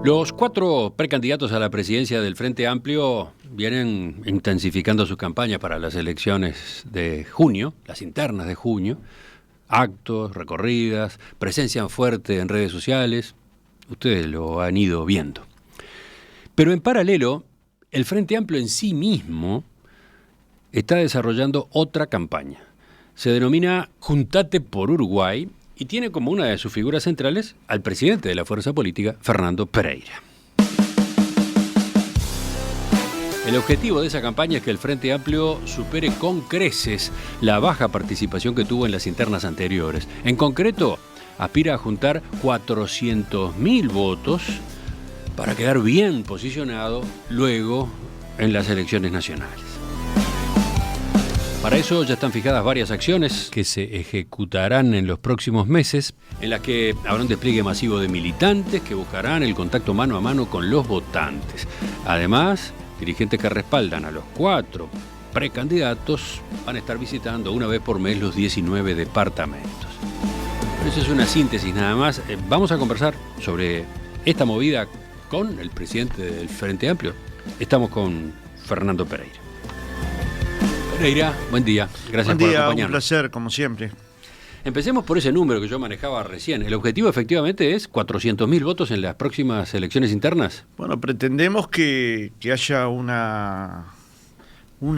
Los 4 precandidatos a la presidencia del Frente Amplio vienen intensificando sus campañas para las elecciones de junio, las internas de junio, actos, recorridas, presencia fuerte en redes sociales. Ustedes lo han ido viendo. Pero en paralelo, el Frente Amplio en sí mismo está desarrollando otra campaña. Se denomina Juntate por Uruguay y tiene como una de sus figuras centrales al presidente de la fuerza política, Fernando Pereira. El objetivo de esa campaña es que el Frente Amplio supere con creces la baja participación que tuvo en las internas anteriores. En concreto, aspira a juntar 400.000 votos para quedar bien posicionado luego en las elecciones nacionales. Para eso ya están fijadas varias acciones que se ejecutarán en los próximos meses, en las que habrá un despliegue masivo de militantes que buscarán el contacto mano a mano con los votantes. Además, dirigentes que respaldan a los 4 precandidatos van a estar visitando una vez por mes los 19 departamentos. Pero eso es una síntesis nada más. Vamos a conversar sobre esta movida con el presidente del Frente Amplio. Estamos con Fernando Pereira. Pereira, buen día. Gracias por acompañarnos. Un placer, como siempre. Empecemos por ese número que yo manejaba recién. ¿El objetivo efectivamente es 400.000 votos en las próximas elecciones internas? Bueno, pretendemos que haya un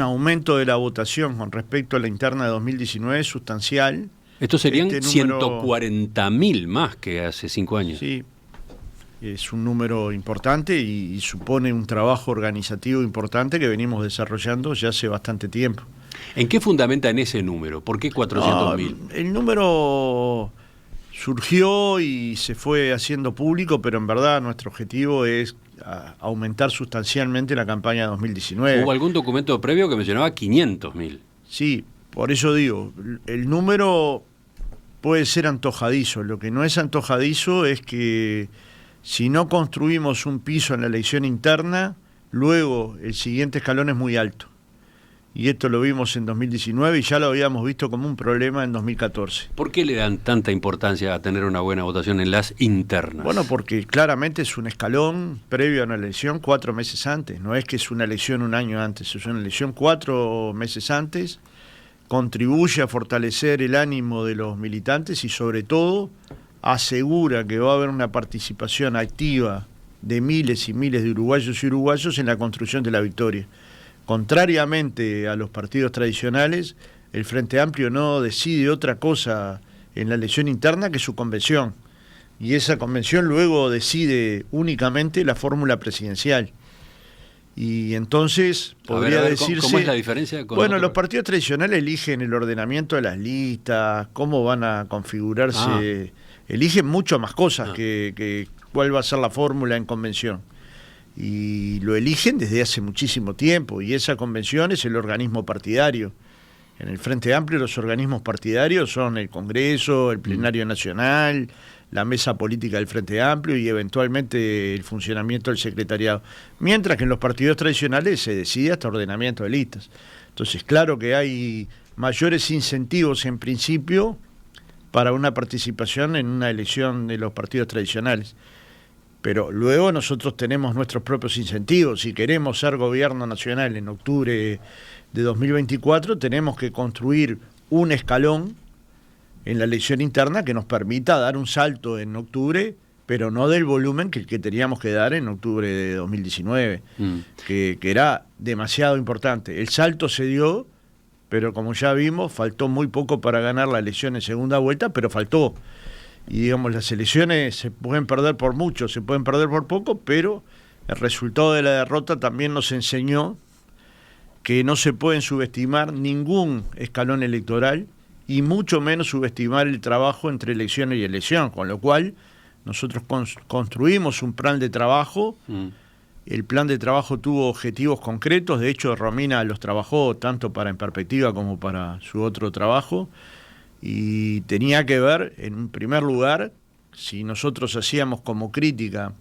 aumento de la votación con respecto a la interna de 2019 sustancial. Estos serían 140.000 más que hace 5 años. Sí, es un número importante y supone un trabajo organizativo importante que venimos desarrollando ya hace bastante tiempo. ¿En qué fundamentan ese número? ¿Por qué 400.000? El número surgió y se fue haciendo público, pero en verdad nuestro objetivo es aumentar sustancialmente la campaña 2019. ¿Hubo algún documento previo que mencionaba 500.000? Sí, por eso digo, el número puede ser antojadizo. Lo que no es antojadizo es que si no construimos un piso en la elección interna, luego el siguiente escalón es muy alto. Y esto lo vimos en 2019 y ya lo habíamos visto como un problema en 2014. ¿Por qué le dan tanta importancia a tener una buena votación en las internas? Bueno, porque claramente es un escalón previo a una elección 4 meses antes. No es que es una elección un año antes, es una elección 4 meses antes. Contribuye a fortalecer el ánimo de los militantes y sobre todo asegura que va a haber una participación activa de miles y miles de uruguayos y uruguayos en la construcción de la victoria. Contrariamente a los partidos tradicionales, el Frente Amplio no decide otra cosa en la elección interna que su convención. Y esa convención luego decide únicamente la fórmula presidencial. Y entonces podría decirse... ¿Cómo es la diferencia? Bueno, los partidos tradicionales eligen el ordenamiento de las listas, cómo van a configurarse... Eligen mucho más cosas que cuál va a ser la fórmula en convención. Y lo eligen desde hace muchísimo tiempo, y esa convención es el organismo partidario. En el Frente Amplio los organismos partidarios son el Congreso, el Plenario Nacional, la Mesa Política del Frente Amplio y eventualmente el funcionamiento del secretariado. Mientras que en los partidos tradicionales se decide hasta ordenamiento de listas. Entonces, claro que hay mayores incentivos en principio para una participación en una elección de los partidos tradicionales. Pero luego nosotros tenemos nuestros propios incentivos. Si queremos ser gobierno nacional en octubre de 2024, tenemos que construir un escalón en la elección interna que nos permita dar un salto en octubre, pero no del volumen que teníamos que dar en octubre de 2019, que era demasiado importante. El salto se dio, pero como ya vimos, faltó muy poco para ganar la elección en segunda vuelta, pero faltó. Y digamos, las elecciones se pueden perder por mucho, se pueden perder por poco, pero el resultado de la derrota también nos enseñó que no se pueden subestimar ningún escalón electoral y mucho menos subestimar el trabajo entre elección y elección, con lo cual nosotros construimos un plan de trabajo. El plan de trabajo tuvo objetivos concretos, de hecho Romina los trabajó tanto para En Perspectiva como para su otro trabajo. Y tenía que ver, en primer lugar, si nosotros hacíamos como crítica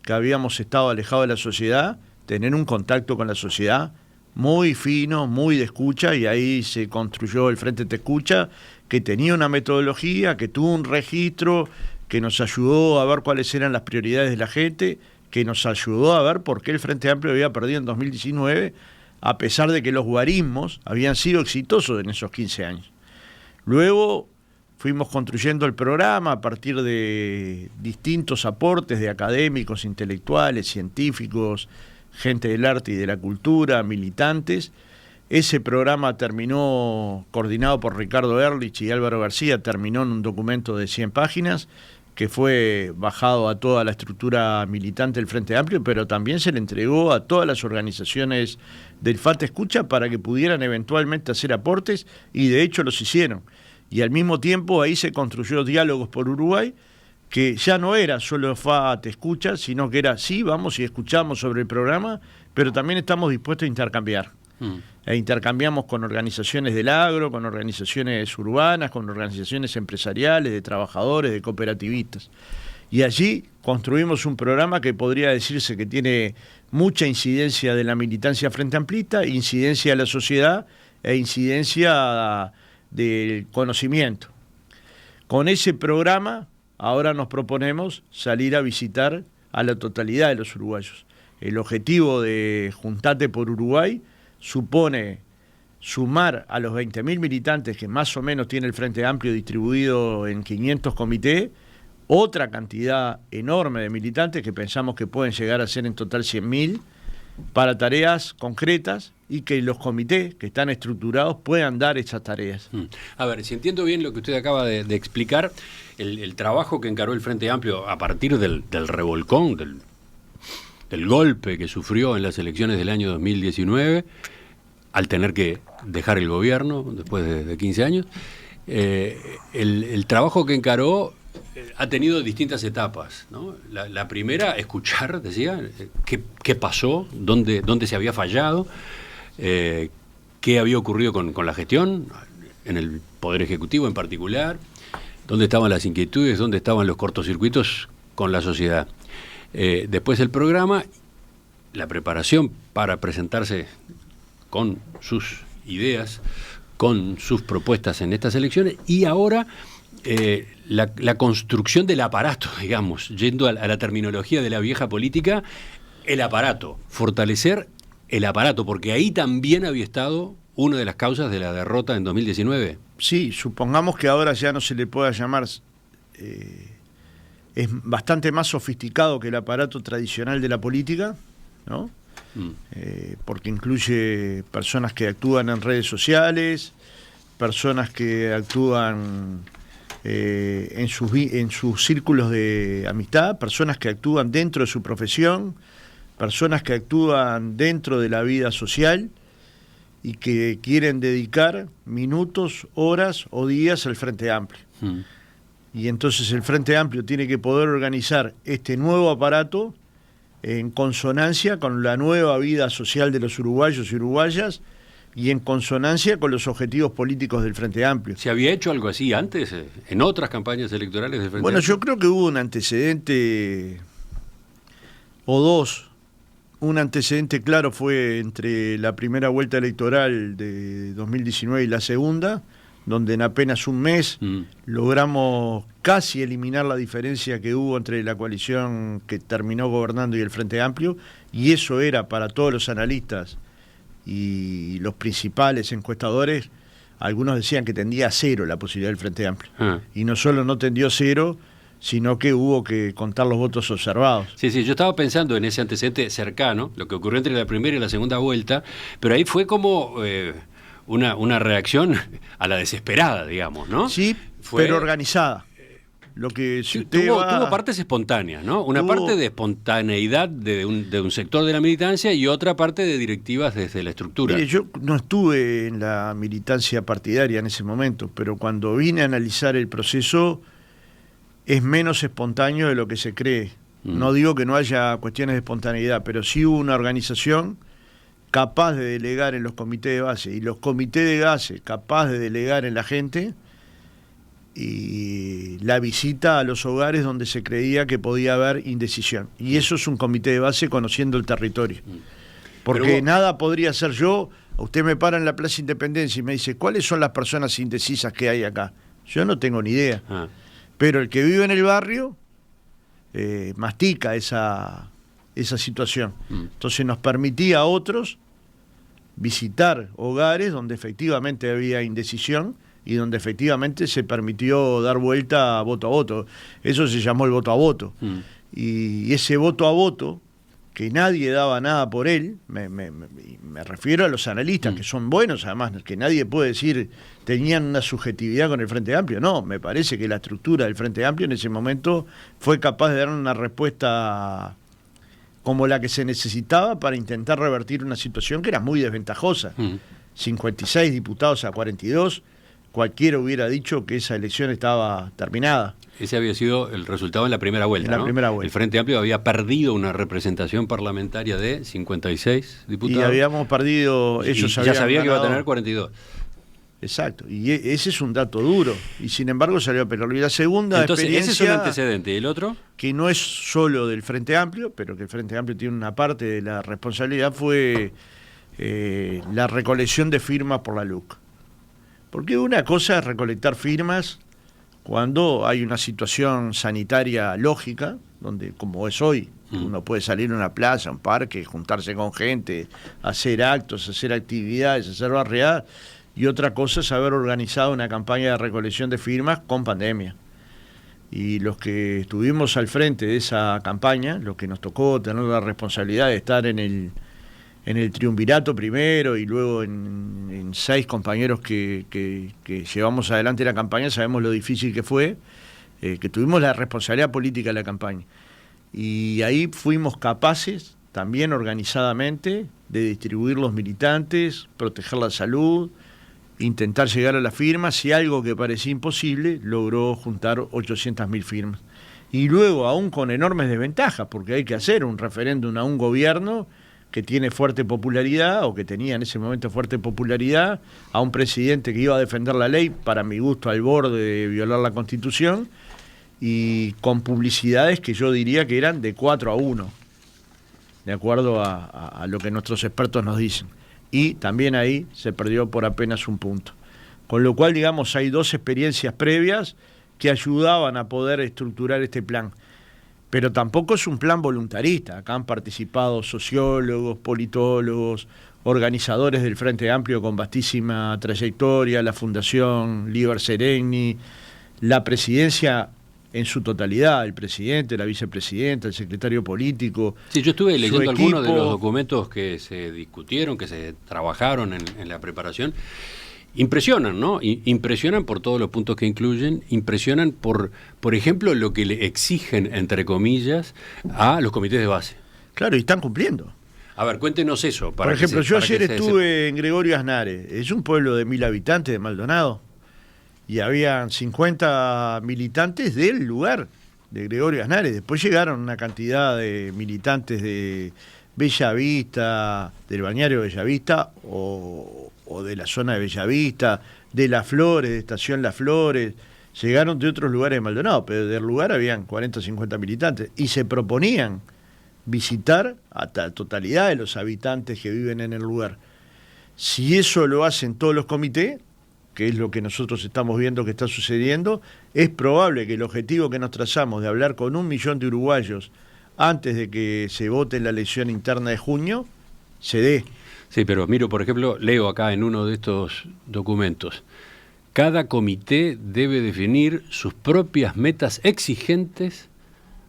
que habíamos estado alejados de la sociedad, tener un contacto con la sociedad muy fino, muy de escucha, y ahí se construyó el Frente Te Escucha, que tenía una metodología, que tuvo un registro, que nos ayudó a ver cuáles eran las prioridades de la gente, que nos ayudó a ver por qué el Frente Amplio había perdido en 2019, a pesar de que los guarismos habían sido exitosos en esos 15 años. Luego fuimos construyendo el programa a partir de distintos aportes de académicos, intelectuales, científicos, gente del arte y de la cultura, militantes. Ese programa terminó, coordinado por Ricardo Ehrlich y Álvaro García, terminó en un documento de 100 páginas que fue bajado a toda la estructura militante del Frente Amplio, pero también se le entregó a todas las organizaciones del Falta Escucha para que pudieran eventualmente hacer aportes, y de hecho los hicieron. Y al mismo tiempo ahí se construyó Diálogos por Uruguay, que ya no era solo Falta Escucha, sino que era, sí, vamos y escuchamos sobre el programa, pero también estamos dispuestos a intercambiar. E intercambiamos con organizaciones del agro, con organizaciones urbanas, con organizaciones empresariales, de trabajadores, de cooperativistas. Y allí construimos un programa que podría decirse que tiene mucha incidencia de la militancia frente amplista, incidencia de la sociedad e incidencia del conocimiento. Con ese programa ahora nos proponemos salir a visitar a la totalidad de los uruguayos. El objetivo de Juntate por Uruguay supone sumar a los 20.000 militantes que más o menos tiene el Frente Amplio distribuido en 500 comités, otra cantidad enorme de militantes que pensamos que pueden llegar a ser en total 100.000, para tareas concretas, y que los comités que están estructurados puedan dar esas tareas. A ver, si entiendo bien lo que usted acaba de explicar, el trabajo que encaró el Frente Amplio a partir del revolcón, del golpe que sufrió en las elecciones del año 2019, al tener que dejar el gobierno después de 15 años, el trabajo que encaró ha tenido distintas etapas, ¿no? La primera, escuchar, decía, qué pasó, dónde se había fallado, qué había ocurrido con la gestión, en el Poder Ejecutivo en particular, dónde estaban las inquietudes, dónde estaban los cortocircuitos con la sociedad. Después el programa, la preparación para presentarse con sus ideas, con sus propuestas en estas elecciones, y ahora la construcción del aparato, digamos, yendo a la terminología de la vieja política, el aparato, fortalecer el aparato, porque ahí también había estado una de las causas de la derrota en 2019. Sí, supongamos que ahora ya no se le pueda llamar, es bastante más sofisticado que el aparato tradicional de la política, ¿no? Porque incluye personas que actúan en redes sociales, personas que actúan en sus círculos de amistad, personas que actúan dentro de su profesión, personas que actúan dentro de la vida social y que quieren dedicar minutos, horas o días al Frente Amplio. Y entonces el Frente Amplio tiene que poder organizar este nuevo aparato en consonancia con la nueva vida social de los uruguayos y uruguayas, y en consonancia con los objetivos políticos del Frente Amplio. ¿Se había hecho algo así antes, en otras campañas electorales del Frente Bueno, Amplio? yo creo que hubo un antecedente o dos. Un antecedente claro fue entre la primera vuelta electoral de 2019 y la segunda, donde en apenas un mes logramos casi eliminar la diferencia que hubo entre la coalición que terminó gobernando y el Frente Amplio, y eso era para todos los analistas y los principales encuestadores. Algunos decían que tendía a cero la posibilidad del Frente Amplio. Y no solo no tendió cero, sino que hubo que contar los votos observados. Sí, yo estaba pensando en ese antecedente cercano, lo que ocurrió entre la primera y la segunda vuelta, pero ahí fue como una reacción a la desesperada, digamos, ¿no? Sí, pero organizada. Lo que si tuvo partes espontáneas, ¿no? Una parte de espontaneidad de un sector de la militancia y otra parte de directivas desde la estructura. Mire, yo no estuve en la militancia partidaria en ese momento, pero cuando vine a analizar el proceso es menos espontáneo de lo que se cree. No digo que no haya cuestiones de espontaneidad, pero sí hubo una organización capaz de delegar en los comités de base, y los comités de base capaz de delegar en la gente, y la visita a los hogares donde se creía que podía haber indecisión. Y eso es un comité de base conociendo el territorio. Porque nada podría ser yo, usted me para en la Plaza Independencia y me dice, ¿cuáles son las personas indecisas que hay acá? Yo no tengo ni idea. Pero el que vive en el barrio mastica esa esa situación. Entonces nos permitía a otros visitar hogares donde efectivamente había indecisión y donde efectivamente se permitió dar vuelta voto a voto. Eso se llamó el voto a voto. Y ese voto a voto, que nadie daba nada por él, me refiero a los analistas, que son buenos, además, que nadie puede decir tenían una subjetividad con el Frente Amplio. No, me parece que la estructura del Frente Amplio en ese momento fue capaz de dar una respuesta como la que se necesitaba para intentar revertir una situación que era muy desventajosa. 56 diputados a 42, cualquiera hubiera dicho que esa elección estaba terminada. Ese había sido el resultado en la primera vuelta, en la primera vuelta. El Frente Amplio había perdido una representación parlamentaria de 56 diputados. Y habíamos perdido, ya sabía que iba a tener 42. Exacto, y ese es un dato duro, y sin embargo salió a pelear. Y la segunda Entonces, experiencia, ese es un antecedente, ¿y el otro? Que no es solo del Frente Amplio, pero que el Frente Amplio tiene una parte de la responsabilidad, fue la recolección de firmas por la LUC. Porque una cosa es recolectar firmas cuando hay una situación sanitaria lógica, donde, como es hoy, uno puede salir a una plaza, a un parque, juntarse con gente, hacer actos, hacer actividades, hacer barriadas. Y otra cosa es haber organizado una campaña de recolección de firmas con pandemia. Y los que estuvimos al frente de esa campaña, los que nos tocó tener la responsabilidad de estar en el triunvirato primero y luego en 6 compañeros que llevamos adelante la campaña, sabemos lo difícil que fue, que tuvimos la responsabilidad política de la campaña. Y ahí fuimos capaces, también organizadamente, de distribuir los militantes, proteger la salud, intentar llegar a las firmas, y algo que parecía imposible, logró juntar 800.000 firmas. Y luego, aún con enormes desventajas, porque hay que hacer un referéndum a un gobierno que tiene fuerte popularidad, o que tenía en ese momento fuerte popularidad, a un presidente que iba a defender la ley, para mi gusto al borde de violar la Constitución, y con publicidades que yo diría que eran de 4-1, de acuerdo a lo que nuestros expertos nos dicen. Y también ahí se perdió por apenas un punto. Con lo cual, digamos, hay 2 experiencias previas que ayudaban a poder estructurar este plan. Pero tampoco es un plan voluntarista. Acá han participado sociólogos, politólogos, organizadores del Frente Amplio con vastísima trayectoria, la Fundación Liber Seregni, la presidencia en su totalidad, el presidente, la vicepresidenta, el secretario político. Sí, yo estuve leyendo algunos de los documentos que se discutieron, que se trabajaron en la preparación. Impresionan, ¿no? Impresionan por todos los puntos que incluyen, impresionan por ejemplo, lo que le exigen, entre comillas, a los comités de base. Claro, y están cumpliendo. A ver, cuéntenos eso. Por ejemplo, yo ayer estuve en Gregorio Aznárez, es un pueblo de 1000 habitantes de Maldonado, y habían 50 militantes del lugar, de Gregorio Aznárez. Después llegaron una cantidad de militantes de Bellavista, del balneario Bellavista, o de la zona de Bellavista, de Las Flores, de Estación Las Flores. Llegaron de otros lugares de Maldonado, pero del lugar habían 40 o 50 militantes, y se proponían visitar a la totalidad de los habitantes que viven en el lugar. Si eso lo hacen todos los comités, que es lo que nosotros estamos viendo que está sucediendo, es probable que el objetivo que nos trazamos de hablar con 1 millón de uruguayos antes de que se vote en la elección interna de junio, se dé. Sí, pero miro, por ejemplo, leo acá en uno de estos documentos: cada comité debe definir sus propias metas exigentes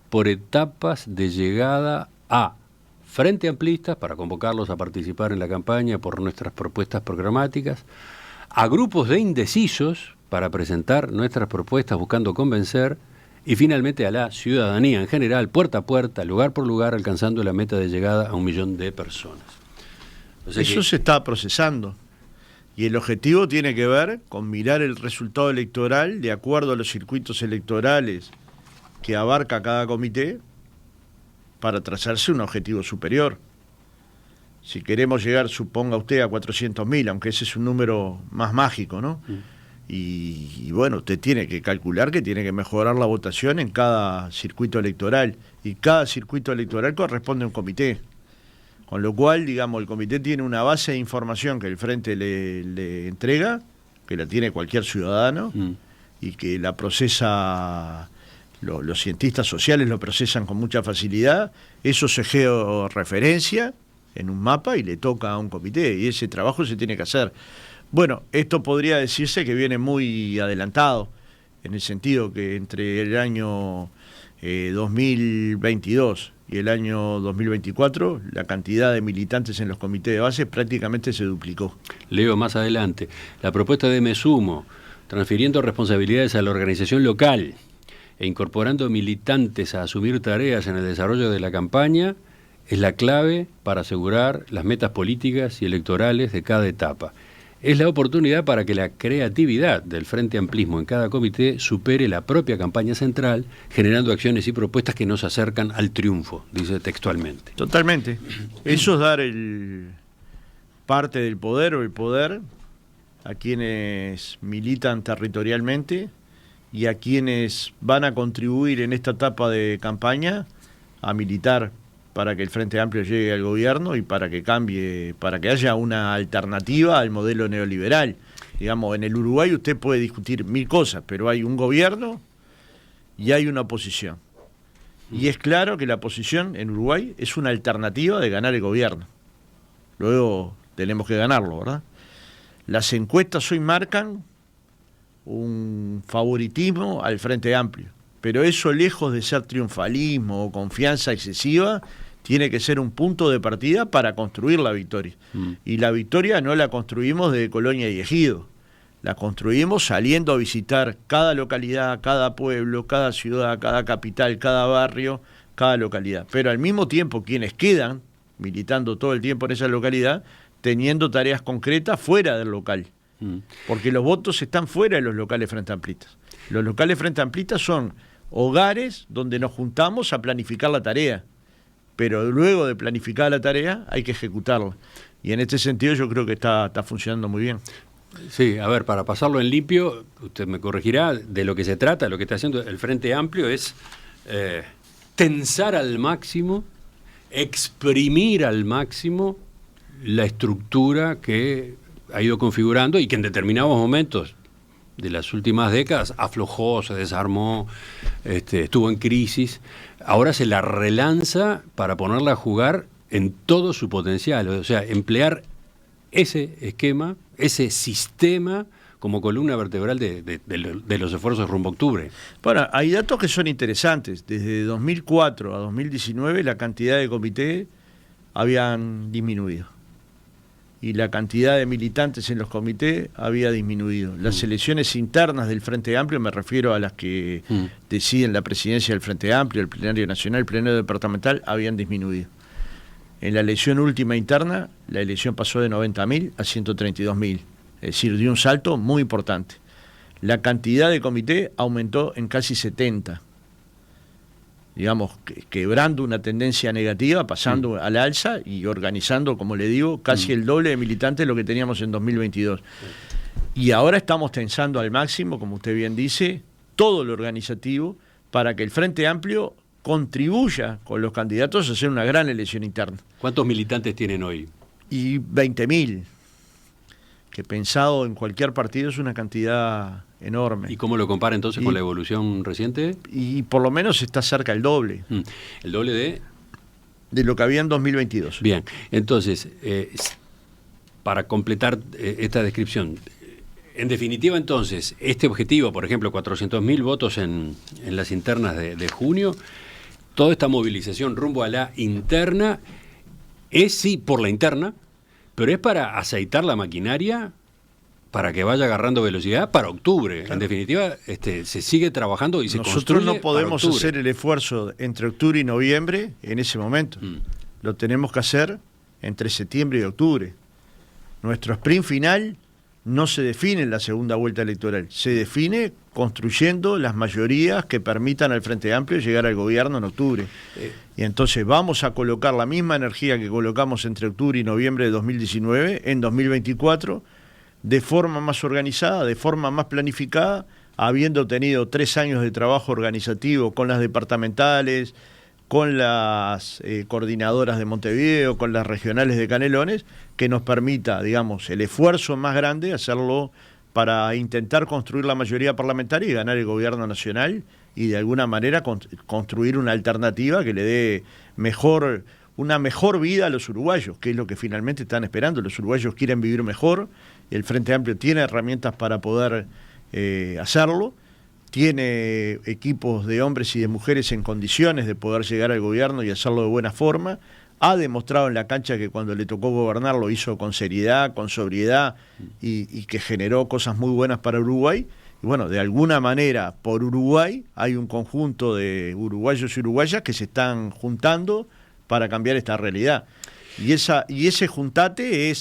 por etapas de llegada a Frente Amplistas, para convocarlos a participar en la campaña por nuestras propuestas programáticas, a grupos de indecisos para presentar nuestras propuestas buscando convencer, y finalmente a la ciudadanía en general, puerta a puerta, lugar por lugar, alcanzando la meta de llegada a 1 millón de personas. O sea, eso se está procesando, y el objetivo tiene que ver con mirar el resultado electoral de acuerdo a los circuitos electorales que abarca cada comité para trazarse un objetivo superior. Si queremos llegar, suponga usted, a 400.000, aunque ese es un número más mágico, ¿no? Y bueno, usted tiene que calcular que tiene que mejorar la votación en cada circuito electoral, y cada circuito electoral corresponde a un comité. Con lo cual, digamos, el comité tiene una base de información que el Frente le entrega, que la tiene cualquier ciudadano, y que la procesa los cientistas sociales lo procesan con mucha facilidad, eso se georreferencia en un mapa y le toca a un comité, y ese trabajo se tiene que hacer. Bueno, esto podría decirse que viene muy adelantado, en el sentido que entre el año 2022 y el año 2024, la cantidad de militantes en los comités de base prácticamente se duplicó. Leo más adelante, la propuesta de Me Sumo, transfiriendo responsabilidades a la organización local e incorporando militantes a asumir tareas en el desarrollo de la campaña, es la clave para asegurar las metas políticas y electorales de cada etapa. Es la oportunidad para que la creatividad del Frente Amplismo en cada comité supere la propia campaña central, generando acciones y propuestas que nos acercan al triunfo, dice textualmente. Totalmente. Eso es dar parte del poder o el poder a quienes militan territorialmente y a quienes van a contribuir en esta etapa de campaña a militar para que el Frente Amplio llegue al gobierno y para que cambie, para que haya una alternativa al modelo neoliberal. Digamos, en el Uruguay usted puede discutir 1000 cosas, pero hay un gobierno y hay una oposición. Y es claro que la oposición en Uruguay es una alternativa de ganar el gobierno. Luego tenemos que ganarlo, ¿verdad? Las encuestas hoy marcan un favoritismo al Frente Amplio, pero eso, lejos de ser triunfalismo o confianza excesiva, tiene que ser un punto de partida para construir la victoria. Y la victoria no la construimos desde Colonia y Ejido, la construimos saliendo a visitar cada localidad, cada pueblo, cada ciudad, cada capital, cada barrio, cada localidad. Pero al mismo tiempo quienes quedan militando todo el tiempo en esa localidad, teniendo tareas concretas fuera del local. Porque los votos están fuera de los locales frente amplistas. Los locales frente amplistas son hogares donde nos juntamos a planificar la tarea, pero luego de planificar la tarea hay que ejecutarla. Y en este sentido yo creo que está funcionando muy bien. Sí, a ver, para pasarlo en limpio, usted me corregirá, de lo que se trata, lo que está haciendo el Frente Amplio es tensar al máximo, exprimir al máximo la estructura que ha ido configurando y que en determinados momentos de las últimas décadas aflojó, se desarmó, estuvo en crisis. Ahora se la relanza para ponerla a jugar en todo su potencial, o sea, emplear ese esquema, ese sistema como columna vertebral de los esfuerzos rumbo a octubre. Bueno, hay datos que son interesantes. Desde 2004 a 2019 la cantidad de comités habían disminuido y la cantidad de militantes en los comités había disminuido. Las elecciones internas del Frente Amplio, me refiero a las que deciden la presidencia del Frente Amplio, el plenario nacional, el plenario departamental, habían disminuido. En la elección última interna, la elección pasó de 90.000 a 132.000, es decir, dio un salto muy importante. La cantidad de comité aumentó en casi 70, digamos, quebrando una tendencia negativa, pasando al alza y organizando, como le digo, casi el doble de militantes de lo que teníamos en 2022. Y ahora estamos tensando al máximo, como usted bien dice, todo lo organizativo para que el Frente Amplio contribuya con los candidatos a hacer una gran elección interna. ¿Cuántos militantes tienen hoy? Y 20.000, que pensado en cualquier partido es una cantidad enorme. ¿Y cómo lo compara entonces con la evolución reciente? Y por lo menos está cerca el doble. ¿El doble de lo que había en 2022. Bien, entonces, para completar esta descripción, en definitiva entonces, este objetivo, por ejemplo, 400.000 votos en las internas de junio, toda esta movilización rumbo a la interna, es sí por la interna, pero es para aceitar la maquinaria para que vaya agarrando velocidad para octubre. Claro. En definitiva, se sigue trabajando y se construye. Nosotros no podemos hacer el esfuerzo entre octubre y noviembre en ese momento. Lo tenemos que hacer entre septiembre y octubre. Nuestro sprint final no se define en la segunda vuelta electoral, se define construyendo las mayorías que permitan al Frente Amplio llegar al gobierno en octubre. Y entonces vamos a colocar la misma energía que colocamos entre octubre y noviembre de 2019 en 2024, de forma más organizada, de forma más planificada, habiendo tenido 3 años de trabajo organizativo con las departamentales, con las coordinadoras de Montevideo, con las regionales de Canelones, que nos permita, digamos, el esfuerzo más grande, hacerlo para intentar construir la mayoría parlamentaria y ganar el gobierno nacional y de alguna manera construir una alternativa que le dé una mejor vida a los uruguayos, que es lo que finalmente están esperando. Los uruguayos quieren vivir mejor, el Frente Amplio tiene herramientas para poder hacerlo, tiene equipos de hombres y de mujeres en condiciones de poder llegar al gobierno y hacerlo de buena forma. Ha demostrado en la cancha que cuando le tocó gobernar lo hizo con seriedad, con sobriedad y que generó cosas muy buenas para Uruguay. Y bueno, de alguna manera por Uruguay hay un conjunto de uruguayos y uruguayas que se están juntando para cambiar esta realidad. Y ese juntate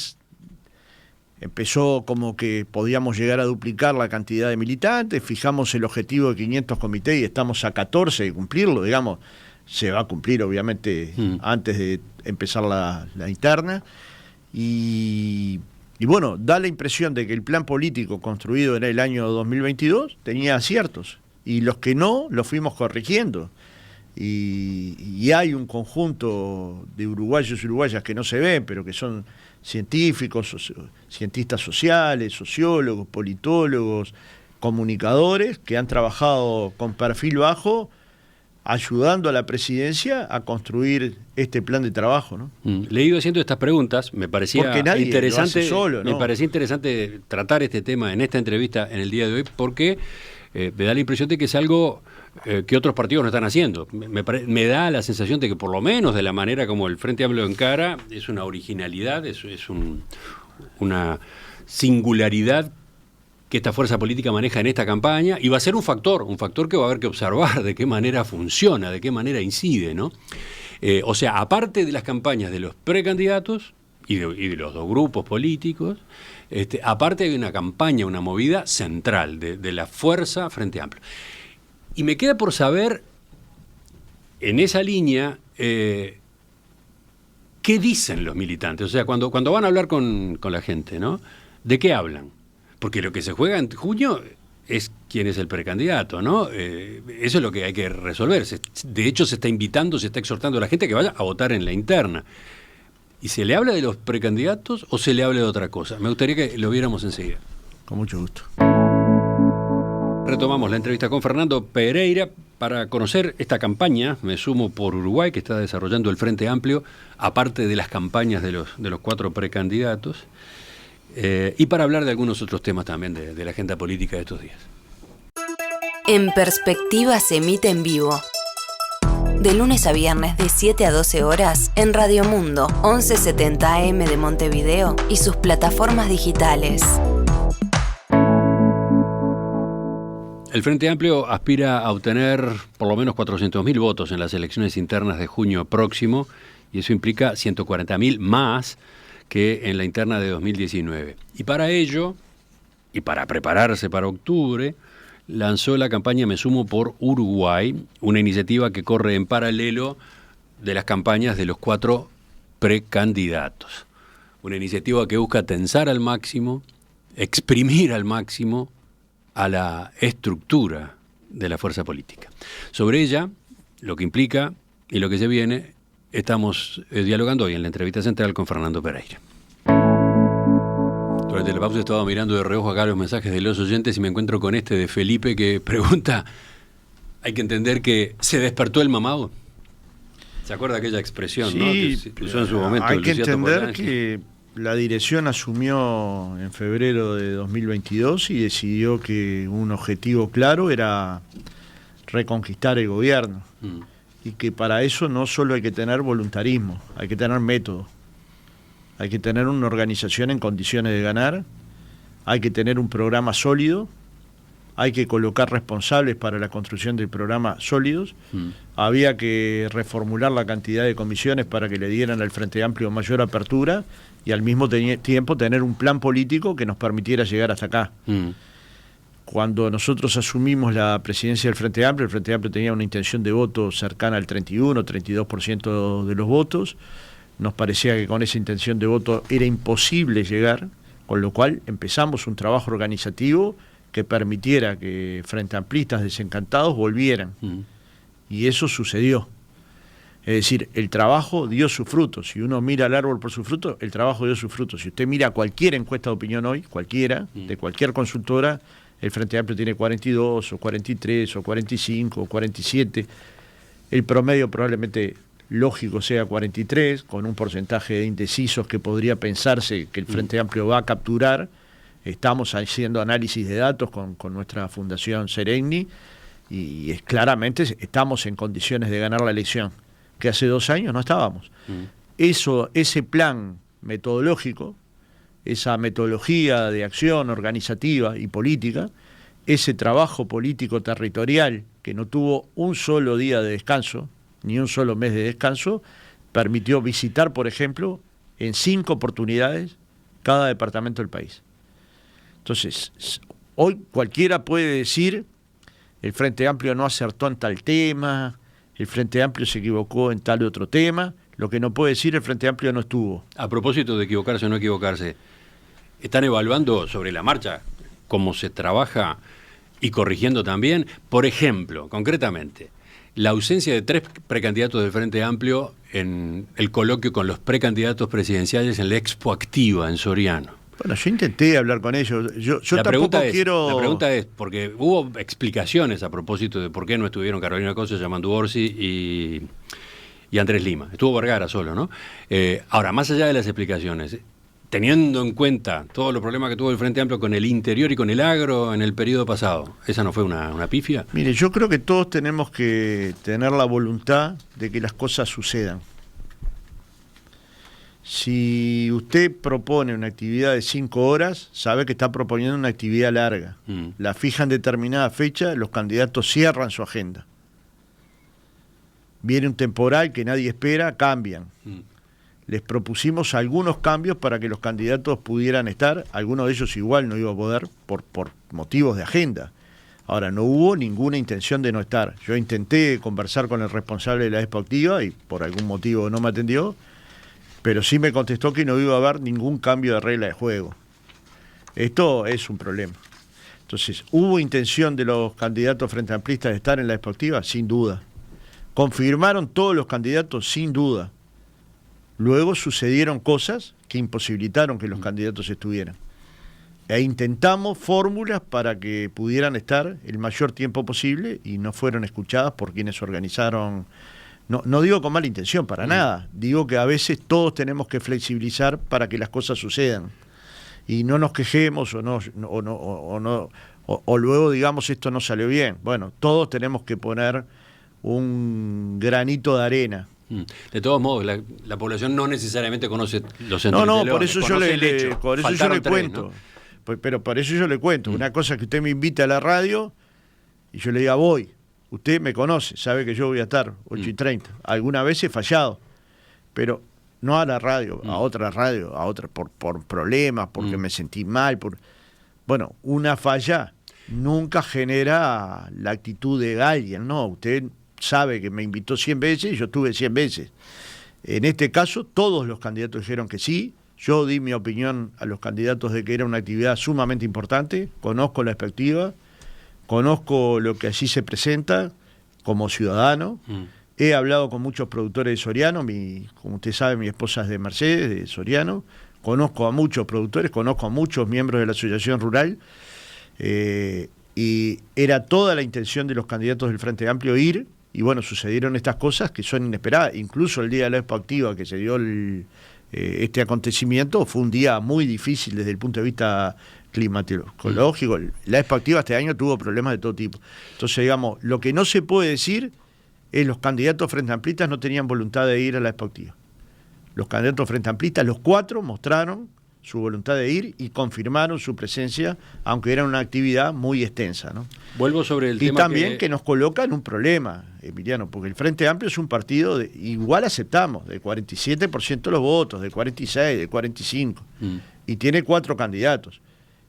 empezó como que podíamos llegar a duplicar la cantidad de militantes, fijamos el objetivo de 500 comités y estamos a 14 de cumplirlo, digamos. Se va a cumplir obviamente antes de empezar la interna y bueno, da la impresión de que el plan político construido en el año 2022 tenía aciertos y los que no los fuimos corrigiendo y hay un conjunto de uruguayos y uruguayas que no se ven pero que son científicos, cientistas sociales, sociólogos, politólogos, comunicadores que han trabajado con perfil bajo ayudando a la presidencia a construir este plan de trabajo, ¿no? Le he ido haciendo estas preguntas, me parecía interesante, solo, ¿no? Me parecía interesante tratar este tema en esta entrevista en el día de hoy, porque me da la impresión de que es algo que otros partidos no están haciendo. Me da la sensación de que por lo menos de la manera como el Frente Amplio encara, es una originalidad, es una singularidad que esta fuerza política maneja en esta campaña, y va a ser un factor que va a haber que observar de qué manera funciona, de qué manera incide, ¿no? O sea, aparte de las campañas de los precandidatos y de los dos grupos políticos, aparte hay una campaña, una movida central de la fuerza Frente Amplio. Y me queda por saber, en esa línea, qué dicen los militantes. O sea, cuando van a hablar con la gente, ¿no? ¿De qué hablan? Porque lo que se juega en junio es quién es el precandidato, ¿no? Eso es lo que hay que resolver. De hecho, se está invitando, se está exhortando a la gente que vaya a votar en la interna. ¿Y se le habla de los precandidatos o se le habla de otra cosa? Me gustaría que lo viéramos enseguida. Con mucho gusto. Retomamos la entrevista con Fernando Pereira para conocer esta campaña, Me Sumo por Uruguay, que está desarrollando el Frente Amplio, aparte de las campañas de los 4 precandidatos. Y para hablar de algunos otros temas también de la agenda política de estos días. En Perspectiva se emite en vivo. De lunes a viernes de 7 a 12 horas en Radio Mundo, 1170 AM de Montevideo y sus plataformas digitales. El Frente Amplio aspira a obtener por lo menos 400.000 votos en las elecciones internas de junio próximo, y eso implica 140.000 más que en la interna de 2019. Y para ello, y para prepararse para octubre, lanzó la campaña Me Sumo por Uruguay, una iniciativa que corre en paralelo de las campañas de los 4 precandidatos. Una iniciativa que busca tensar al máximo, exprimir al máximo a la estructura de la fuerza política. Sobre ella, lo que implica y lo que se viene, estamos dialogando hoy en la entrevista central con Fernando Pereira. Durante la pausa estaba mirando de reojo acá los mensajes de los oyentes y me encuentro con este de Felipe que pregunta, ¿hay que entender que se despertó el mamado? ¿Se acuerda aquella expresión, sí, ¿no? Que se usó en su momento. Hay que entender que la dirección asumió en febrero de 2022 y decidió que un objetivo claro era reconquistar el gobierno. Y que para eso no solo hay que tener voluntarismo, hay que tener método. Hay que tener una organización en condiciones de ganar, hay que tener un programa sólido, hay que colocar responsables para la construcción del programa sólidos, había que reformular la cantidad de comisiones para que le dieran al Frente Amplio mayor apertura y al mismo tiempo tener un plan político que nos permitiera llegar hasta acá. Cuando nosotros asumimos la presidencia del Frente Amplio, el Frente Amplio tenía una intención de voto cercana al 31-32% de los votos. Nos parecía que con esa intención de voto era imposible llegar, con lo cual empezamos un trabajo organizativo que permitiera que frente amplistas desencantados volvieran. Y eso sucedió. Es decir, el trabajo dio su fruto. Si uno mira al árbol por su fruto, el trabajo dio su fruto. Si usted mira cualquier encuesta de opinión hoy, cualquiera, de cualquier consultora, el Frente Amplio tiene 42 o 43 o 45 o 47, el promedio probablemente lógico sea 43, con un porcentaje de indecisos que podría pensarse que el Frente Amplio va a capturar. Estamos haciendo análisis de datos con nuestra Fundación Seregni y claramente estamos en condiciones de ganar la elección, que hace 2 años no estábamos. Ese plan metodológico, esa metodología de acción organizativa y política, ese trabajo político territorial que no tuvo un solo día de descanso, ni un solo mes de descanso, permitió visitar, por ejemplo, en 5 oportunidades cada departamento del país. Entonces, hoy cualquiera puede decir, el Frente Amplio no acertó en tal tema, el Frente Amplio se equivocó en tal otro tema. Lo que no puede decir, el Frente Amplio no estuvo. A propósito de equivocarse o no equivocarse, ¿están evaluando sobre la marcha cómo se trabaja y corrigiendo también? Por ejemplo, concretamente, la ausencia de 3 precandidatos del Frente Amplio en el coloquio con los precandidatos presidenciales en la Expo Activa en Soriano. Bueno, yo intenté hablar con ellos. Yo tampoco quiero... La pregunta es, porque hubo explicaciones a propósito de por qué no estuvieron Carolina Cose, Yamandu Orsi y Andrés Lima. Estuvo Vergara solo, ¿no? Ahora, más allá de las explicaciones, teniendo en cuenta todos los problemas que tuvo el Frente Amplio con el interior y con el agro en el periodo pasado, ¿esa no fue una pifia? Mire, yo creo que todos tenemos que tener la voluntad de que las cosas sucedan. Si usted propone una actividad de 5 horas, sabe que está proponiendo una actividad larga. La fija en determinada fecha, los candidatos cierran su agenda. Viene un temporal que nadie espera, cambian. Les propusimos algunos cambios para que los candidatos pudieran estar, algunos de ellos igual no iba a poder por motivos de agenda. Ahora, no hubo ninguna intención de no estar. Yo intenté conversar con el responsable de la Expo Activa y por algún motivo no me atendió, pero sí me contestó que no iba a haber ningún cambio de regla de juego. Esto es un problema. Entonces, ¿hubo intención de los candidatos frente amplistas de estar en la Expo Activa? Sin duda. ¿Confirmaron todos los candidatos? Sin duda. Luego sucedieron cosas que imposibilitaron que los candidatos estuvieran. E intentamos fórmulas para que pudieran estar el mayor tiempo posible y no fueron escuchadas por quienes organizaron. No digo con mala intención, para nada. Digo que a veces todos tenemos que flexibilizar para que las cosas sucedan. Y no nos quejemos o luego digamos esto no salió bien. Bueno, todos tenemos que poner un granito de arena. De todos modos, la población no necesariamente conoce los centros. Por eso yo le cuento. ¿No? Pero por eso yo le cuento. Una cosa es que usted me invita a la radio y yo le diga voy. Usted me conoce, sabe que yo voy a estar 8:30. Alguna vez he fallado, pero no a la radio, a otra radio, por problemas, porque me sentí mal. Bueno, una falla nunca genera la actitud de alguien, ¿no? Usted sabe que me invitó 100 veces y yo estuve 100 veces. En este caso, todos los candidatos dijeron que sí. Yo di mi opinión a los candidatos de que era una actividad sumamente importante. Conozco la perspectiva, conozco lo que allí se presenta como ciudadano. He hablado con muchos productores de Soriano. Como usted sabe, mi esposa es de Mercedes, de Soriano. Conozco a muchos productores, conozco a muchos miembros de la Asociación Rural. Y era toda la intención de los candidatos del Frente Amplio ir. Y bueno, sucedieron estas cosas que son inesperadas. Incluso el día de la Expo Activa que se dio este acontecimiento fue un día muy difícil desde el punto de vista climatológico. La Expo Activa este año tuvo problemas de todo tipo. Entonces, digamos, lo que no se puede decir es los candidatos frente amplistas no tenían voluntad de ir a la Expo Activa. Los candidatos frente amplistas, los 4, mostraron su voluntad de ir y confirmaron su presencia, aunque era una actividad muy extensa, ¿no? Vuelvo sobre el tema. Y también que nos coloca en un problema, Emiliano, porque el Frente Amplio es un partido, igual aceptamos, de 47% de los votos, de 46%, de 45%, y tiene 4 candidatos.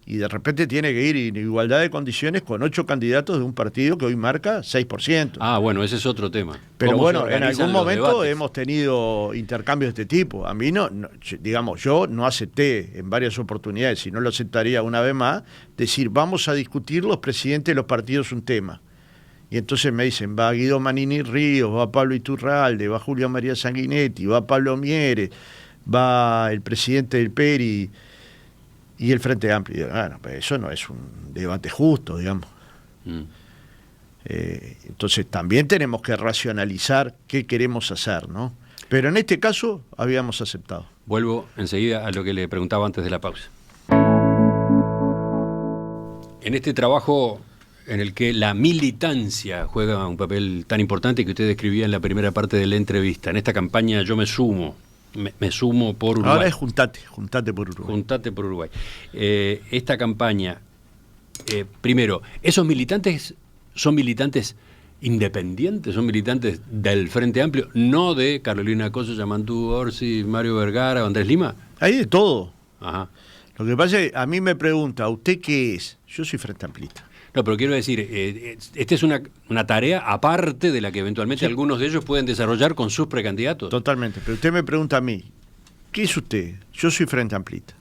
Y de repente tiene que ir en igualdad de condiciones con 8 candidatos de un partido que hoy marca 6%. Ah, bueno, ese es otro tema. Pero bueno, en algún momento hemos tenido intercambios de este tipo. A mí digamos, yo no acepté en varias oportunidades, y no lo aceptaría una vez más, decir, vamos a discutir los presidentes de los partidos un tema. Y entonces me dicen, va Guido Manini Ríos, va Pablo Iturralde, va Julio María Sanguinetti, va Pablo Mieres, va el presidente del PERI. y el Frente Amplio. Bueno, pues eso no es un debate justo, digamos. Entonces también tenemos que racionalizar qué queremos hacer, ¿no? Pero en este caso habíamos aceptado. Vuelvo enseguida a lo que le preguntaba antes de la pausa. En este trabajo en el que la militancia juega un papel tan importante que usted describía en la primera parte de la entrevista, en esta campaña Yo me sumo por Uruguay. Ahora es juntate por Uruguay. Juntate por Uruguay. Esta campaña, primero, ¿esos militantes son militantes independientes? ¿Son militantes del Frente Amplio? No de Carolina Coso, Yamantú Orsi, Mario Vergara o Andrés Lima. Hay de todo. Ajá. Lo que pasa es que a mí me pregunta, ¿usted qué es? Yo soy Frente Amplista. No, pero quiero decir, esta es una tarea aparte de la que eventualmente algunos de ellos pueden desarrollar con sus precandidatos. Totalmente, pero usted me pregunta a mí, ¿qué es usted? Yo soy Frente Amplista.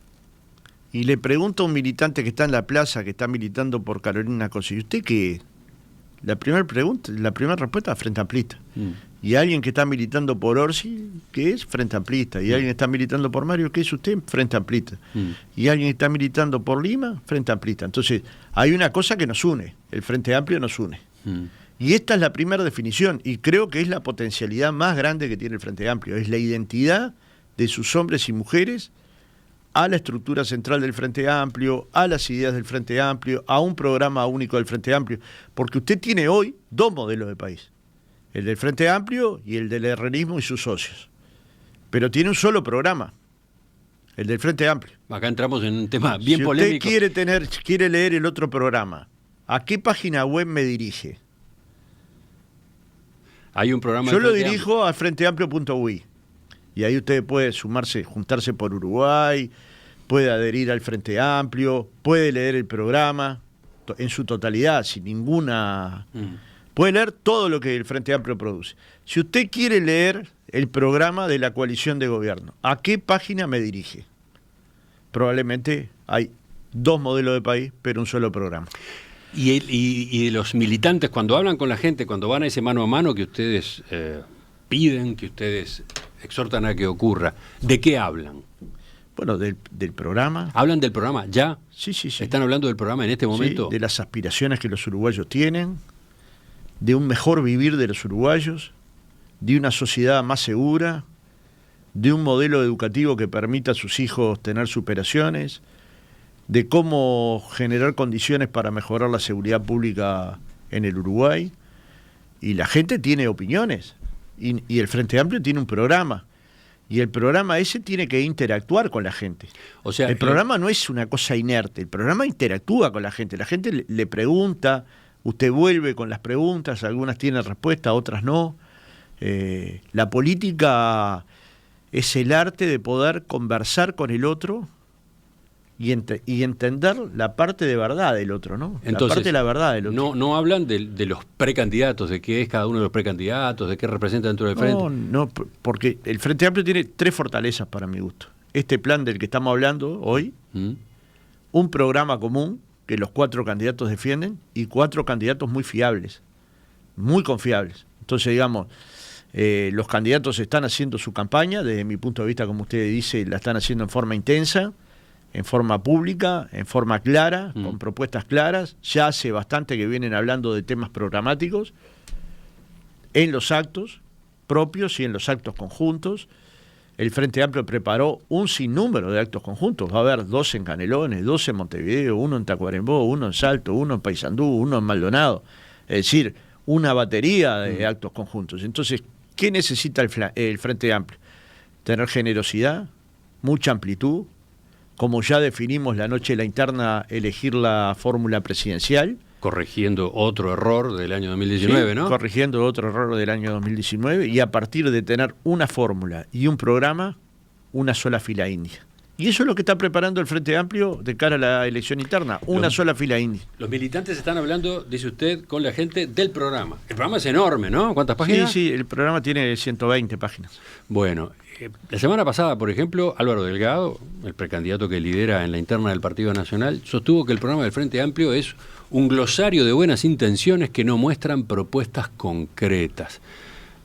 Y le pregunto a un militante que está en la plaza, que está militando por Carolina Cosi, ¿y usted qué es? La primera respuesta es Frente Amplista. Y alguien que está militando por Orsi, ¿qué es? Frente Amplista. Y alguien que está militando por Mario, ¿qué es usted? Frente Amplista. Y alguien que está militando por Lima, Frente Amplista. Entonces, hay una cosa que nos une, el Frente Amplio nos une. Y esta es la primera definición, y creo que es la potencialidad más grande que tiene el Frente Amplio, es la identidad de sus hombres y mujeres a la estructura central del Frente Amplio, a las ideas del Frente Amplio, a un programa único del Frente Amplio, porque usted tiene hoy dos modelos de país, el del Frente Amplio y el del herrerismo y sus socios, pero tiene un solo programa, el del Frente Amplio. Acá entramos en un tema bien polémico. Si usted quiere leer el otro programa, ¿a qué página web me dirige? Hay un programa. Yo lo dirijo a frenteamplio.ui. Y ahí usted puede juntarse por Uruguay, puede adherir al Frente Amplio, puede leer el programa en su totalidad, sin ninguna... Puede leer todo lo que el Frente Amplio produce. Si usted quiere leer el programa de la coalición de gobierno, ¿a qué página me dirige? Probablemente hay dos modelos de país, pero un solo programa. Y los militantes, cuando hablan con la gente, cuando van a ese mano a mano que ustedes piden, que ustedes exhortan a que ocurra, ¿de qué hablan? Bueno, del programa. ¿Hablan del programa ya? Sí. ¿Están hablando del programa en este momento? Sí, de las aspiraciones que los uruguayos tienen, de un mejor vivir de los uruguayos, de una sociedad más segura, de un modelo educativo que permita a sus hijos tener superaciones, de cómo generar condiciones para mejorar la seguridad pública en el Uruguay. Y la gente tiene opiniones. Y el Frente Amplio tiene un programa. Y el programa ese tiene que interactuar con la gente. O sea, el programa no es una cosa inerte. El programa interactúa con la gente. La gente le pregunta, usted vuelve con las preguntas, algunas tienen respuesta, otras no. La política es el arte de poder conversar con el otro y entender la parte de verdad del otro, ¿no? Entonces, la parte de la verdad del otro. No hablan de los precandidatos, de qué es cada uno de los precandidatos, de qué representa dentro del Frente. No, porque el Frente Amplio tiene tres fortalezas para mi gusto. Este plan del que estamos hablando hoy, un programa común que los 4 candidatos defienden y 4 candidatos muy fiables, muy confiables. Entonces, digamos, los candidatos están haciendo su campaña, desde mi punto de vista, como usted dice, la están haciendo en forma intensa, en forma pública, en forma clara, con propuestas claras. Ya hace bastante que vienen hablando de temas programáticos en los actos propios y en los actos conjuntos. El Frente Amplio preparó un sinnúmero de actos conjuntos. Va a haber 2 en Canelones, 2 en Montevideo, 1 en Tacuarembó, 1 en Salto, 1 en Paysandú, 1 en Maldonado. Es decir, una batería de actos conjuntos. Entonces, ¿qué necesita el Frente Amplio? Tener generosidad, mucha amplitud, como ya definimos la noche de la interna, elegir la fórmula presidencial. Corrigiendo otro error del año 2019, sí, ¿no? Corrigiendo otro error del año 2019, y a partir de tener una fórmula y un programa, una sola fila india. Y eso es lo que está preparando el Frente Amplio de cara a la elección interna, una sola fila india. Los militantes están hablando, dice usted, con la gente del programa. El programa es enorme, ¿no? ¿Cuántas páginas? Sí, el programa tiene 120 páginas. Bueno, la semana pasada, por ejemplo, Álvaro Delgado, el precandidato que lidera en la interna del Partido Nacional, sostuvo que el programa del Frente Amplio es un glosario de buenas intenciones que no muestran propuestas concretas.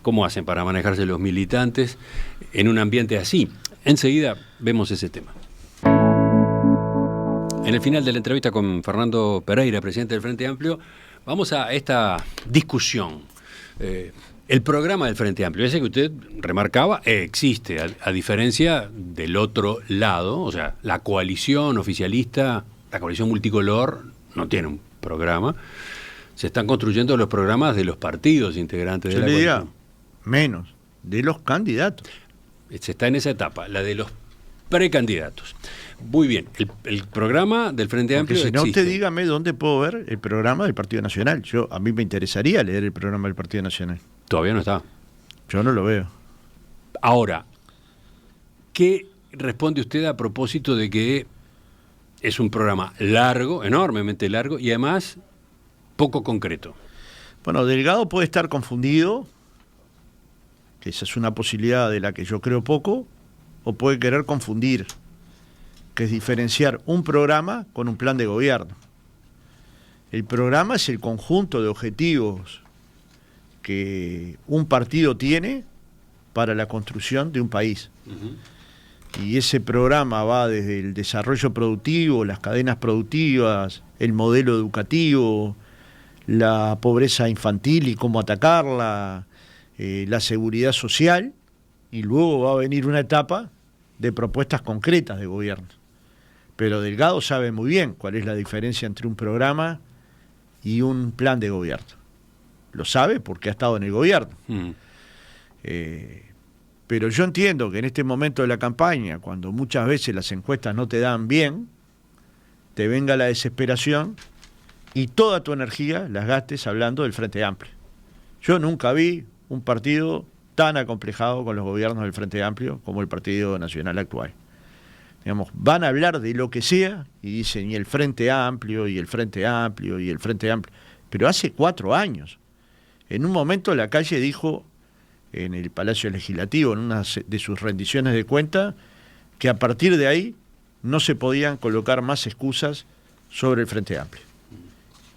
¿Cómo hacen para manejarse los militantes en un ambiente así? Enseguida vemos ese tema. En el final de la entrevista con Fernando Pereira, presidente del Frente Amplio, vamos a esta discusión. El programa del Frente Amplio, ese que usted remarcaba, existe, a diferencia del otro lado, o sea, la coalición oficialista, la coalición multicolor, no tiene un programa. Se están construyendo los programas de los partidos integrantes de la coalición. Menos, de los candidatos. Se está en esa etapa, la de los precandidatos. Muy bien, el programa del Frente Amplio si no, existe. usted dígame dónde puedo ver el programa del Partido Nacional. A mí me interesaría leer el programa del Partido Nacional. Todavía no está. Yo no lo veo. Ahora, ¿qué responde usted a propósito de que es un programa largo, enormemente largo, y además poco concreto? Bueno, Delgado puede estar confundido, que esa es una posibilidad de la que yo creo poco, o puede querer confundir, que es diferenciar un programa con un plan de gobierno. El programa es el conjunto de objetivos que un partido tiene para la construcción de un país. Uh-huh. Y ese programa va desde el desarrollo productivo, las cadenas productivas, el modelo educativo, la pobreza infantil y cómo atacarla, la seguridad social, y luego va a venir una etapa de propuestas concretas de gobierno. Pero Delgado sabe muy bien cuál es la diferencia entre un programa y un plan de gobierno. Lo sabe porque ha estado en el gobierno. Pero yo entiendo que en este momento de la campaña, cuando muchas veces las encuestas no te dan bien, te venga la desesperación y toda tu energía las gastes hablando del Frente Amplio. Yo nunca vi un partido tan acomplejado con los gobiernos del Frente Amplio como el Partido Nacional actual. Digamos, van a hablar de lo que sea y dicen, y el Frente Amplio, y el Frente Amplio, y el Frente Amplio. Pero hace 4 años. En un momento la calle dijo, en el Palacio Legislativo, en una de sus rendiciones de cuenta, que a partir de ahí no se podían colocar más excusas sobre el Frente Amplio.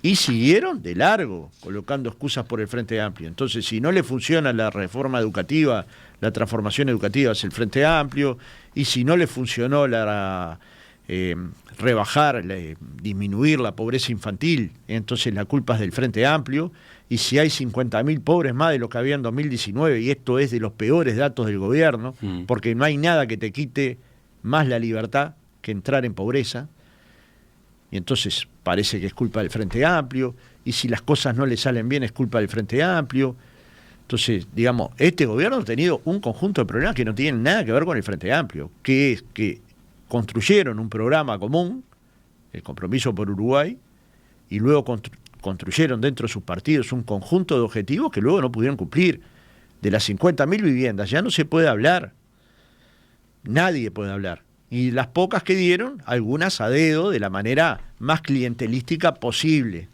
Y siguieron de largo colocando excusas por el Frente Amplio. Entonces, si no le funciona la reforma educativa, la transformación educativa es el Frente Amplio, y si no le funcionó disminuir la pobreza infantil, entonces la culpa es del Frente Amplio, y si hay 50.000 pobres más de lo que había en 2019, y esto es de los peores datos del gobierno, porque no hay nada que te quite más la libertad que entrar en pobreza, y entonces parece que es culpa del Frente Amplio, y si las cosas no le salen bien es culpa del Frente Amplio. Entonces, digamos, este gobierno ha tenido un conjunto de problemas que no tienen nada que ver con el Frente Amplio, que es que construyeron un programa común, el Compromiso por Uruguay, y luego construyeron dentro de sus partidos un conjunto de objetivos que luego no pudieron cumplir. De las 50.000 viviendas ya no se puede hablar, nadie puede hablar. Y las pocas que dieron, algunas a dedo, de la manera más clientelística posible.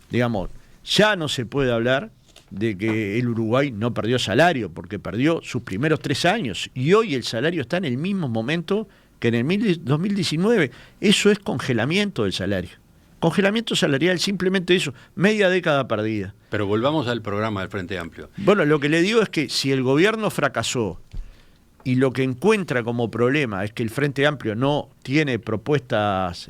Digamos, ya no se puede hablar de que el Uruguay no perdió salario, porque perdió sus primeros 3 años, y hoy el salario está en el mismo momento que en el 2019. Eso es congelamiento del salario. Congelamiento salarial, simplemente eso, media década perdida. Pero volvamos al programa del Frente Amplio. Bueno, lo que le digo es que si el gobierno fracasó, y lo que encuentra como problema es que el Frente Amplio no tiene propuestas,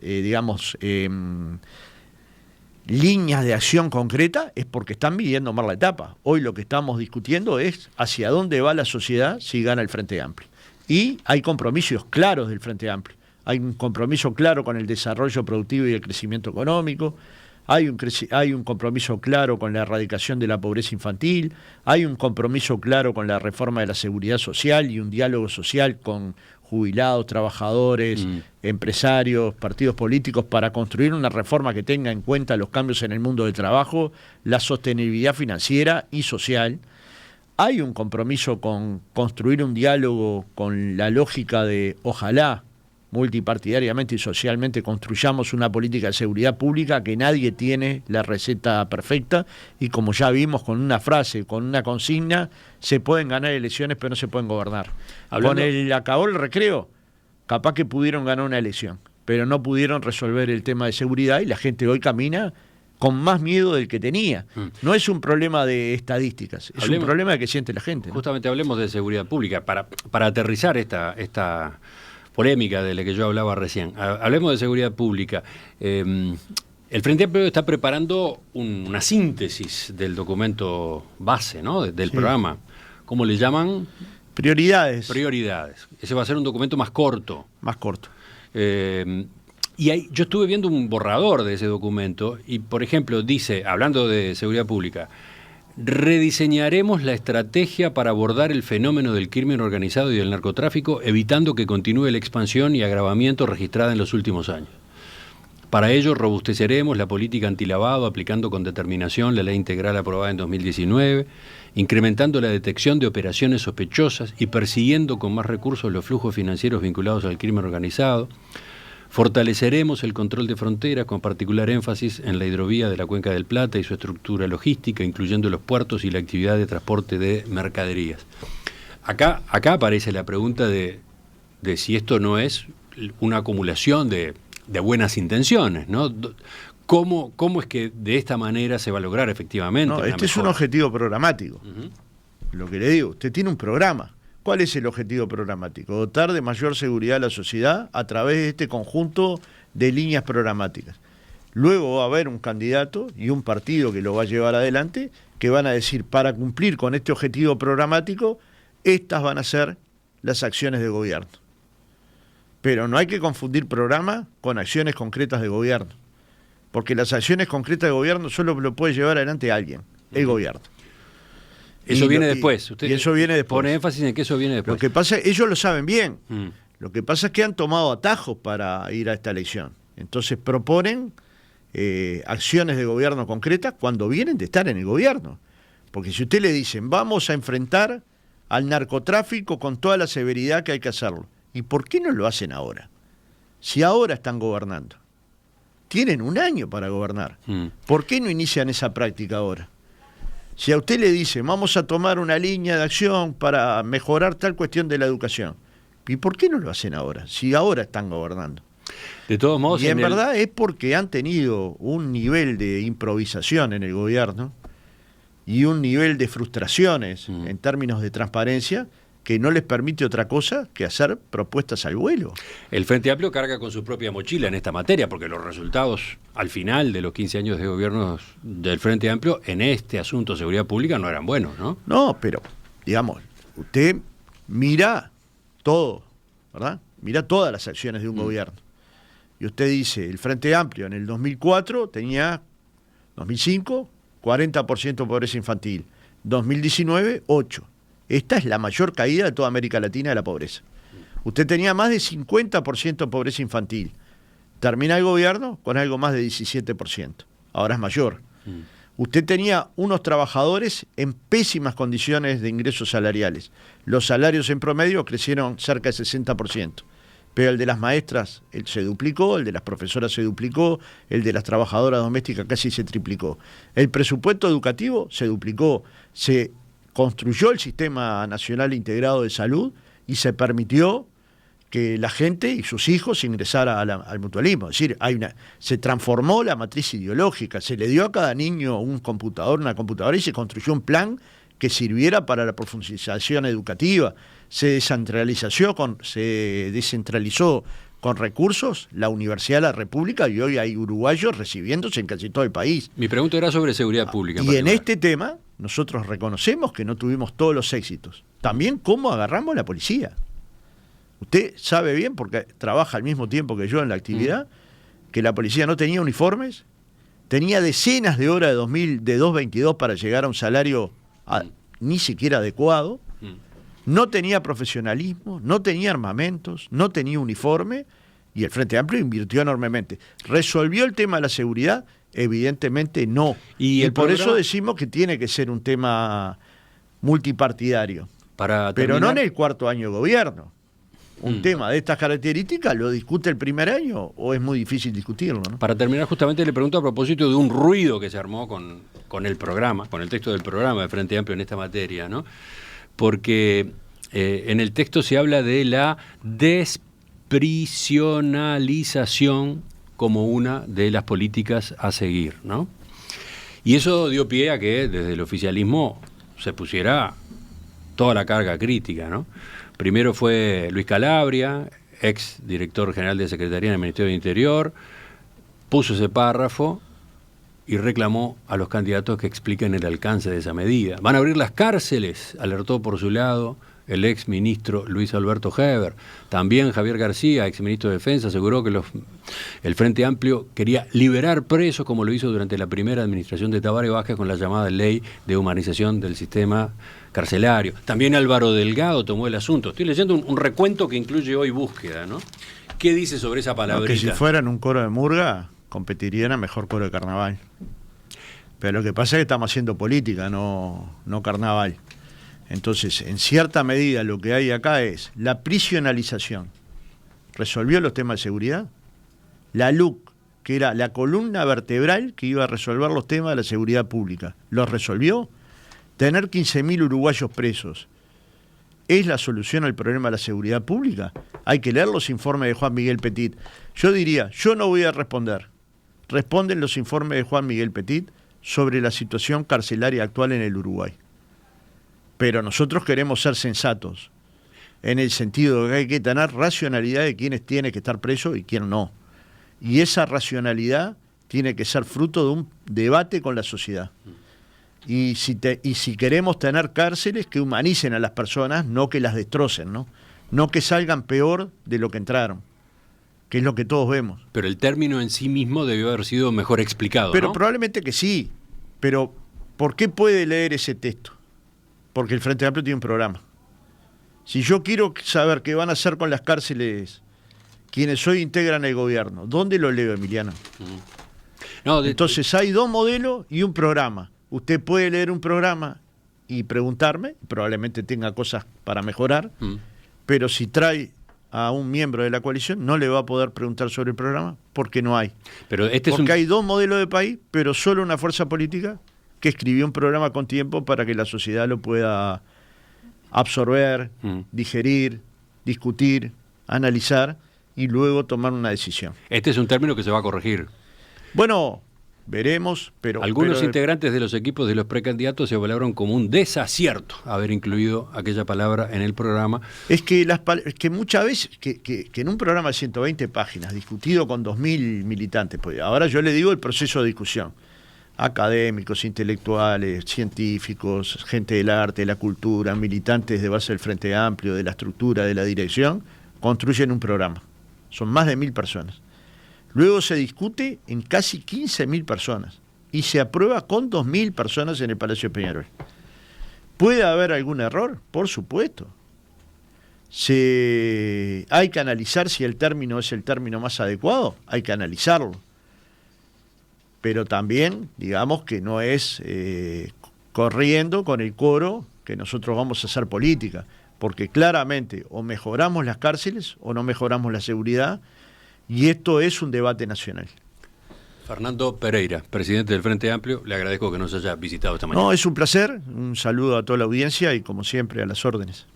líneas de acción concreta, es porque están viviendo mal la etapa. Hoy lo que estamos discutiendo es hacia dónde va la sociedad si gana el Frente Amplio. Y hay compromisos claros del Frente Amplio. Hay un compromiso claro con el desarrollo productivo y el crecimiento económico. Hay un compromiso claro con la erradicación de la pobreza infantil, hay un compromiso claro con la reforma de la seguridad social y un diálogo social con jubilados, trabajadores, empresarios, partidos políticos para construir una reforma que tenga en cuenta los cambios en el mundo del trabajo, la sostenibilidad financiera y social. Hay un compromiso con construir un diálogo con la lógica de ojalá multipartidariamente y socialmente construyamos una política de seguridad pública, que nadie tiene la receta perfecta, y como ya vimos, con una frase, con una consigna, se pueden ganar elecciones pero no se pueden gobernar. Acabó el recreo, capaz que pudieron ganar una elección, pero no pudieron resolver el tema de seguridad, y la gente hoy camina con más miedo del que tenía. No es un problema de estadísticas, es un problema de que siente la gente, ¿no? Justamente hablemos de seguridad pública, para aterrizar esta polémica de la que yo hablaba recién. Hablemos de seguridad pública. El Frente Amplio está preparando una síntesis del documento base, ¿no? Del programa. ¿Cómo le llaman? Prioridades. Ese va a ser un documento más corto. Más corto. Yo estuve viendo un borrador de ese documento y, por ejemplo, dice, hablando de seguridad pública, rediseñaremos la estrategia para abordar el fenómeno del crimen organizado y del narcotráfico, evitando que continúe la expansión y agravamiento registrada en los últimos años. Para ello, robusteceremos la política antilavado, aplicando con determinación la ley integral aprobada en 2019, incrementando la detección de operaciones sospechosas y persiguiendo con más recursos los flujos financieros vinculados al crimen organizado. Fortaleceremos el control de fronteras, con particular énfasis en la hidrovía de la Cuenca del Plata y su estructura logística, incluyendo los puertos y la actividad de transporte de mercaderías. Acá aparece la pregunta de si esto no es una acumulación de buenas intenciones, ¿no? ¿Cómo es que de esta manera se va a lograr efectivamente? No, este es un objetivo programático. Lo que le digo, usted tiene un programa. ¿Cuál es el objetivo programático? Dotar de mayor seguridad a la sociedad a través de este conjunto de líneas programáticas. Luego va a haber un candidato y un partido que lo va a llevar adelante, que van a decir, para cumplir con este objetivo programático, estas van a ser las acciones de gobierno. Pero no hay que confundir programa con acciones concretas de gobierno, porque las acciones concretas de gobierno solo lo puede llevar adelante alguien, el gobierno. Eso viene después. Usted y eso viene después. Pone énfasis en que eso viene después. Lo que pasa, ellos lo saben bien. Lo que pasa es que han tomado atajos para ir a esta elección. Entonces proponen acciones de gobierno concretas cuando vienen de estar en el gobierno. Porque si usted le dicen, vamos a enfrentar al narcotráfico con toda la severidad que hay que hacerlo, ¿y por qué no lo hacen ahora? Si ahora están gobernando. Tienen un año para gobernar. ¿Por qué no inician esa práctica ahora? Si a usted le dice, vamos a tomar una línea de acción para mejorar tal cuestión de la educación, ¿y por qué no lo hacen ahora? Si ahora están gobernando. De todos modos, y en verdad es porque han tenido un nivel de improvisación en el gobierno y un nivel de frustraciones en términos de transparencia que no les permite otra cosa que hacer propuestas al vuelo. El Frente Amplio carga con su propia mochila en esta materia, porque los resultados al final de los 15 años de gobierno del Frente Amplio en este asunto de seguridad pública no eran buenos, ¿no? No, pero, digamos, usted mira todo, ¿verdad? Mira todas las acciones de un gobierno. Y usted dice, el Frente Amplio en el 2004 tenía, 2005, 40% de pobreza infantil, 2019, 8%. Esta es la mayor caída de toda América Latina de la pobreza. Usted tenía más de 50% de pobreza infantil. Termina el gobierno con algo más de 17%. Ahora es mayor. Usted tenía unos trabajadores en pésimas condiciones de ingresos salariales. Los salarios en promedio crecieron cerca de 60%. Pero el de las maestras se duplicó, el de las profesoras se duplicó, el de las trabajadoras domésticas casi se triplicó. El presupuesto educativo se duplicó, se construyó el Sistema Nacional Integrado de Salud y se permitió que la gente y sus hijos ingresaran al mutualismo. Es decir, se transformó la matriz ideológica, se le dio a cada niño un computador, una computadora y se construyó un plan que sirviera para la profundización educativa. Se descentralizó con recursos la Universidad de la República y hoy hay uruguayos recibiéndose en casi todo el país. Mi pregunta era sobre seguridad pública. Y en este tema nosotros reconocemos que no tuvimos todos los éxitos. También cómo agarramos a la policía. Usted sabe bien, porque trabaja al mismo tiempo que yo en la actividad, que la policía no tenía uniformes, tenía decenas de horas de 222 para llegar a un salario ni siquiera adecuado, no tenía profesionalismo, no tenía armamentos, no tenía uniforme, y el Frente Amplio invirtió enormemente. ¿Resolvió el tema de la seguridad? Evidentemente no. Y por eso decimos que tiene que ser un tema multipartidario. Pero no en el cuarto año de gobierno. Un tema de estas características, ¿lo discute el primer año o es muy difícil discutirlo, ¿no? Para terminar, justamente le pregunto a propósito de un ruido que se armó con el programa, con el texto del programa de Frente Amplio en esta materia, ¿no? Porque en el texto se habla de la desprisionalización como una de las políticas a seguir, ¿no? Y eso dio pie a que desde el oficialismo se pusiera toda la carga crítica, ¿no? Primero fue Luis Calabria, ex director general de Secretaría en el Ministerio del Interior, puso ese párrafo y reclamó a los candidatos que expliquen el alcance de esa medida. Van a abrir las cárceles, alertó por su lado el ex ministro Luis Alberto Heber. También Javier García, ex ministro de Defensa, aseguró que el Frente Amplio quería liberar presos, como lo hizo durante la primera administración de Tabaré Vázquez con la llamada ley de humanización del sistema carcelario. También Álvaro Delgado tomó el asunto. Estoy leyendo un recuento que incluye hoy búsqueda, ¿no? ¿Qué dice sobre esa palabrita? Que si fueran un coro de murga, competirían a mejor coro de carnaval. Pero lo que pasa es que estamos haciendo política, no carnaval. Entonces, en cierta medida lo que hay acá es la prisionalización. ¿Resolvió los temas de seguridad? La LUC, que era la columna vertebral que iba a resolver los temas de la seguridad pública, ¿los resolvió? Tener 15.000 uruguayos presos, ¿es la solución al problema de la seguridad pública? Hay que leer los informes de Juan Miguel Petit. Yo diría, yo no voy a responder. Responden los informes de Juan Miguel Petit sobre la situación carcelaria actual en el Uruguay. Pero nosotros queremos ser sensatos, en el sentido de que hay que tener racionalidad de quiénes tiene que estar preso y quién no. Y esa racionalidad tiene que ser fruto de un debate con la sociedad. Y si queremos tener cárceles que humanicen a las personas, no que las destrocen, no que salgan peor de lo que entraron, que es lo que todos vemos. Pero el término en sí mismo debió haber sido mejor explicado, pero ¿no? Probablemente que sí, pero ¿por qué puede leer ese texto? Porque el Frente Amplio tiene un programa. Si yo quiero saber qué van a hacer con las cárceles quienes hoy integran el gobierno, ¿dónde lo leo, Emiliano? Entonces hay dos modelos y un programa. Usted puede leer un programa y preguntarme, probablemente tenga cosas para mejorar, pero si trae a un miembro de la coalición, no le va a poder preguntar sobre el programa porque no hay. Pero hay dos modelos de país, pero solo una fuerza política que escribió un programa con tiempo para que la sociedad lo pueda absorber, digerir, discutir, analizar y luego tomar una decisión. Este es un término que se va a corregir. Bueno, veremos, pero... Algunos integrantes de los equipos de los precandidatos se evaluaron como un desacierto haber incluido aquella palabra en el programa. Es que muchas veces, que en un programa de 120 páginas, discutido con 2.000 militantes, pues ahora yo le digo el proceso de discusión, académicos, intelectuales, científicos, gente del arte, de la cultura, militantes de base del Frente Amplio, de la estructura, de la dirección, construyen un programa. Son más de 1.000 personas. Luego se discute en casi 15.000 personas y se aprueba con 2.000 personas en el Palacio de Peñarol. ¿Puede haber algún error? Por supuesto. Hay que analizar si el término es el término más adecuado, hay que analizarlo. Pero también, digamos que no es corriendo con el coro que nosotros vamos a hacer política, porque claramente o mejoramos las cárceles o no mejoramos la seguridad, y esto es un debate nacional. Fernando Pereira, presidente del Frente Amplio, le agradezco que nos haya visitado esta mañana. No, es un placer, un saludo a toda la audiencia y como siempre a las órdenes.